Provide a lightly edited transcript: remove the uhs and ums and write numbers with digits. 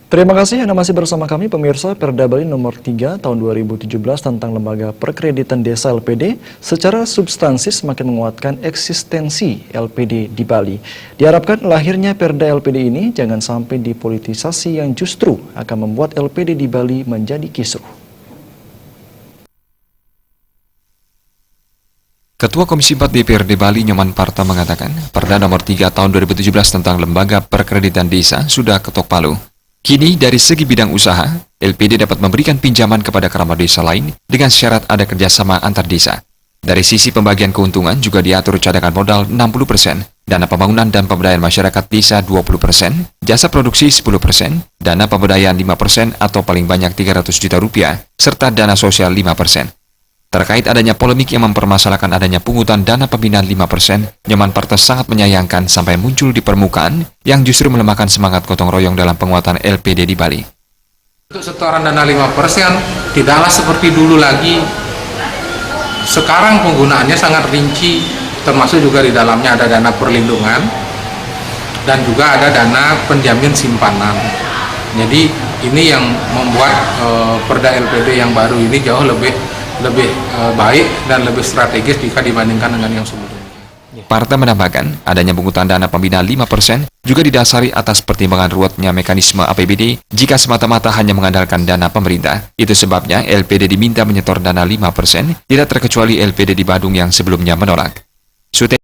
Terima kasih Anda masih bersama kami pemirsa. Perda Bali nomor 3 tahun 2017 tentang Lembaga Perkreditan Desa LPD secara substansi semakin menguatkan eksistensi LPD di Bali. Diharapkan lahirnya Perda LPD ini jangan sampai dipolitisasi yang justru akan membuat LPD di Bali menjadi kisruh. Ketua Komisi 4 DPRD Bali Nyoman Parta mengatakan, Perda nomor 3 tahun 2017 tentang Lembaga Perkreditan Desa sudah ketok palu. Kini dari segi bidang usaha, LPD dapat memberikan pinjaman kepada kerabat desa lain dengan syarat ada kerjasama antar desa. Dari sisi pembagian keuntungan juga diatur cadangan modal 60%, dana pembangunan dan pemberdayaan masyarakat desa 20%, jasa produksi 10%, dana pemberdayaan 5% atau paling banyak 300 juta rupiah, serta dana sosial 5%. Terkait adanya polemik yang mempermasalahkan adanya pungutan dana pembinaan 5%, Nyoman Parta sangat menyayangkan sampai muncul di permukaan yang justru melemahkan semangat gotong royong dalam penguatan LPD di Bali. Untuk setoran dana 5% tidaklah seperti dulu lagi. Sekarang penggunaannya sangat rinci, termasuk juga di dalamnya ada dana perlindungan dan juga ada dana penjamin simpanan. Jadi ini yang membuat Perda LPD yang baru ini jauh lebih baik dan lebih strategis jika dibandingkan dengan yang sebelumnya. Parta menambahkan, adanya pungutan dana pembinaan 5% juga didasari atas pertimbangan ruwetnya mekanisme APBD jika semata-mata hanya mengandalkan dana pemerintah. Itu sebabnya LPD diminta menyetor dana 5%, tidak terkecuali LPD di Badung yang sebelumnya menolak.